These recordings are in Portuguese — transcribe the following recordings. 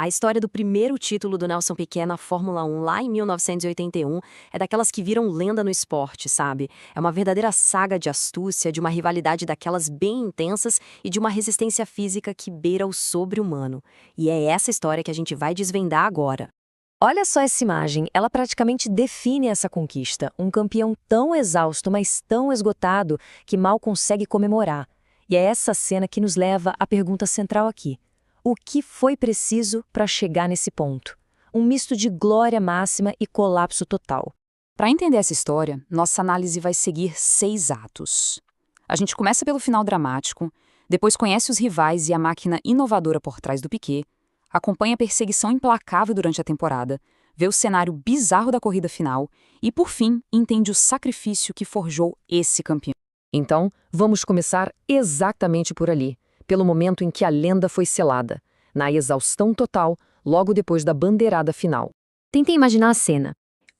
A história do primeiro título do Nelson Piquet na Fórmula 1 lá em 1981 é daquelas que viram lenda no esporte, sabe? É uma verdadeira saga de astúcia, de uma rivalidade daquelas bem intensas e de uma resistência física que beira o sobre-humano. E é essa história que a gente vai desvendar agora. Olha só essa imagem, ela praticamente define essa conquista. Um campeão tão exausto, mas tão esgotado, que mal consegue comemorar. E é essa cena que nos leva à pergunta central aqui. O que foi preciso para chegar nesse ponto? Um misto de glória máxima e colapso total. Para entender essa história, nossa análise vai seguir 6 atos. A gente começa pelo final dramático, depois conhece os rivais e a máquina inovadora por trás do Piquet, acompanha a perseguição implacável durante a temporada, vê o cenário bizarro da corrida final e, por fim, entende o sacrifício que forjou esse campeão. Então, vamos começar exatamente por ali, pelo momento em que a lenda foi selada, na exaustão total, logo depois da bandeirada final. Tentem imaginar a cena.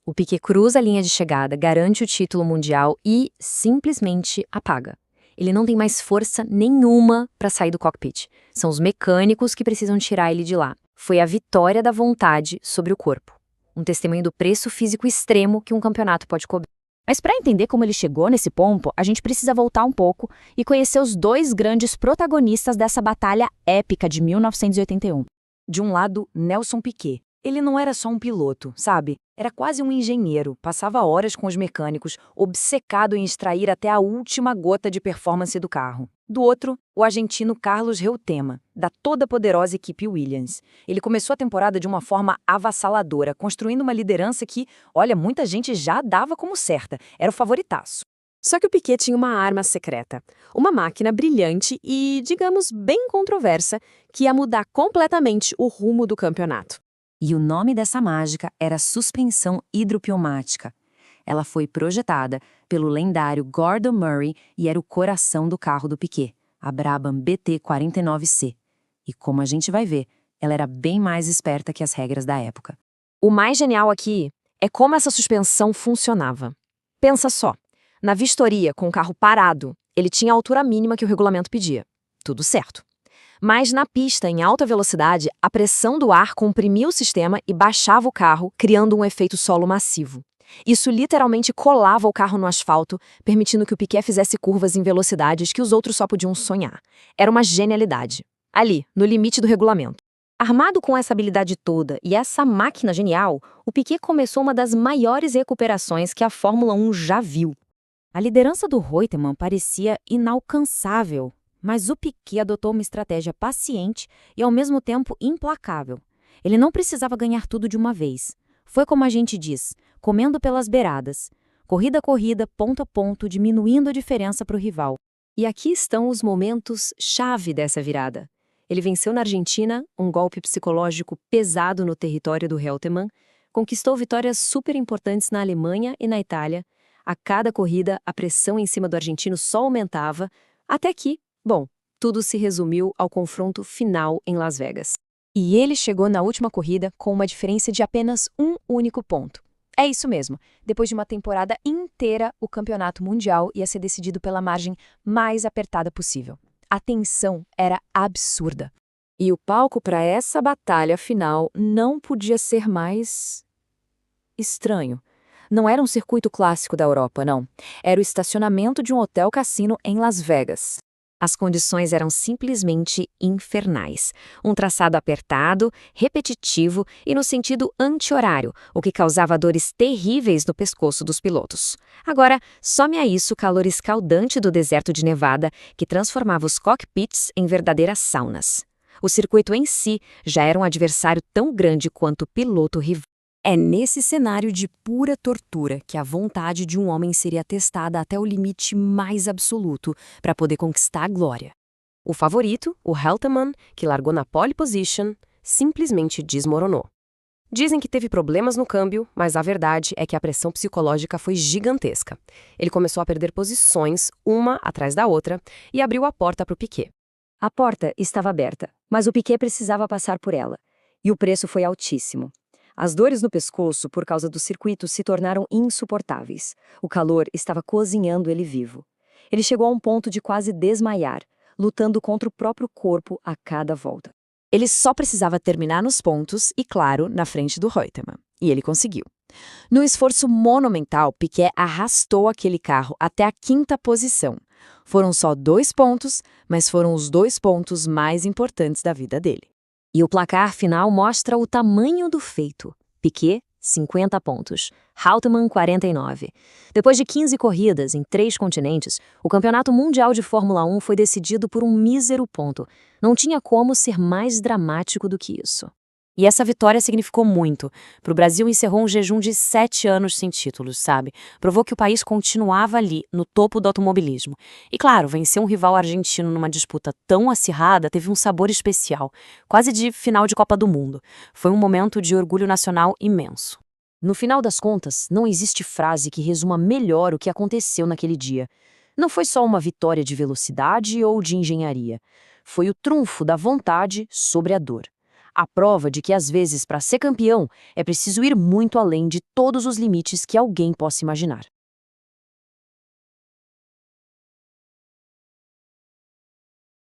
O Piquet cruza a linha de chegada, garante o título mundial e simplesmente apaga. Ele não tem mais força nenhuma para sair do cockpit. São os mecânicos que precisam tirar ele de lá. Foi a vitória da vontade sobre o corpo. Um testemunho do preço físico extremo que um campeonato pode cobrar. Mas para entender como ele chegou nesse ponto, a gente precisa voltar um pouco e conhecer os dois grandes protagonistas dessa batalha épica de 1981. De um lado, Nelson Piquet. Ele não era só um piloto, sabe? Era quase um engenheiro, passava horas com os mecânicos, obcecado em extrair até a última gota de performance do carro. Do outro, o argentino Carlos Reutemann, da toda poderosa equipe Williams. Ele começou a temporada de uma forma avassaladora, construindo uma liderança que, olha, muita gente já dava como certa, era o favoritaço. Só que o Piquet tinha uma arma secreta, uma máquina brilhante e, digamos, bem controversa, que ia mudar completamente o rumo do campeonato. E o nome dessa mágica era suspensão hidropneumática. Ela foi projetada pelo lendário Gordon Murray e era o coração do carro do Piquet, a Brabham BT49C. E como a gente vai ver, ela era bem mais esperta que as regras da época. O mais genial aqui é como essa suspensão funcionava. Pensa só, na vistoria com o carro parado, ele tinha a altura mínima que o regulamento pedia. Tudo certo. Mas na pista, em alta velocidade, a pressão do ar comprimia o sistema e baixava o carro, criando um efeito solo massivo. Isso literalmente colava o carro no asfalto, permitindo que o Piquet fizesse curvas em velocidades que os outros só podiam sonhar. Era uma genialidade. Ali, no limite do regulamento. Armado com essa habilidade toda e essa máquina genial, o Piquet começou uma das maiores recuperações que a Fórmula 1 já viu. A liderança do Reutemann parecia inalcançável, mas o Piquet adotou uma estratégia paciente e ao mesmo tempo implacável. Ele não precisava ganhar tudo de uma vez. Foi como a gente diz, comendo pelas beiradas. Corrida a corrida, ponto a ponto, diminuindo a diferença para o rival. E aqui estão os momentos-chave dessa virada. Ele venceu na Argentina, um golpe psicológico pesado no território do Reutemann, conquistou vitórias super importantes na Alemanha e na Itália. A cada corrida, a pressão em cima do argentino só aumentava, até que, bom, tudo se resumiu ao confronto final em Las Vegas. E ele chegou na última corrida com uma diferença de apenas um único ponto. É isso mesmo, depois de uma temporada inteira, o campeonato mundial ia ser decidido pela margem mais apertada possível. A tensão era absurda. E o palco para essa batalha final não podia ser mais estranho. Não era um circuito clássico da Europa, não. Era o estacionamento de um hotel-cassino em Las Vegas. As condições eram simplesmente infernais. Um traçado apertado, repetitivo e no sentido anti-horário, o que causava dores terríveis no pescoço dos pilotos. Agora, some a isso o calor escaldante do deserto de Nevada, que transformava os cockpits em verdadeiras saunas. O circuito em si já era um adversário tão grande quanto o piloto rival. É nesse cenário de pura tortura que a vontade de um homem seria testada até o limite mais absoluto para poder conquistar a glória. O favorito, o Reutemann, que largou na pole position, simplesmente desmoronou. Dizem que teve problemas no câmbio, mas a verdade é que a pressão psicológica foi gigantesca. Ele começou a perder posições, uma atrás da outra, e abriu a porta para o Piquet. A porta estava aberta, mas o Piquet precisava passar por ela. E o preço foi altíssimo. As dores no pescoço por causa do circuito se tornaram insuportáveis. O calor estava cozinhando ele vivo. Ele chegou a um ponto de quase desmaiar, lutando contra o próprio corpo a cada volta. Ele só precisava terminar nos pontos e, claro, na frente do Reutemann. E ele conseguiu. No esforço monumental, Piquet arrastou aquele carro até a 5ª posição. Foram só 2 pontos, mas foram os 2 pontos mais importantes da vida dele. E o placar final mostra o tamanho do feito. Piquet, 50 pontos. Reutemann, 49. Depois de 15 corridas em 3 continentes, o Campeonato Mundial de Fórmula 1 foi decidido por um mísero ponto. Não tinha como ser mais dramático do que isso. E essa vitória significou muito. Para o Brasil, encerrou um jejum de 7 anos sem títulos, sabe? Provou que o país continuava ali, no topo do automobilismo. E claro, vencer um rival argentino numa disputa tão acirrada teve um sabor especial, quase de final de Copa do Mundo. Foi um momento de orgulho nacional imenso. No final das contas, não existe frase que resuma melhor o que aconteceu naquele dia. Não foi só uma vitória de velocidade ou de engenharia. Foi o trunfo da vontade sobre a dor. A prova de que, às vezes, para ser campeão, é preciso ir muito além de todos os limites que alguém possa imaginar.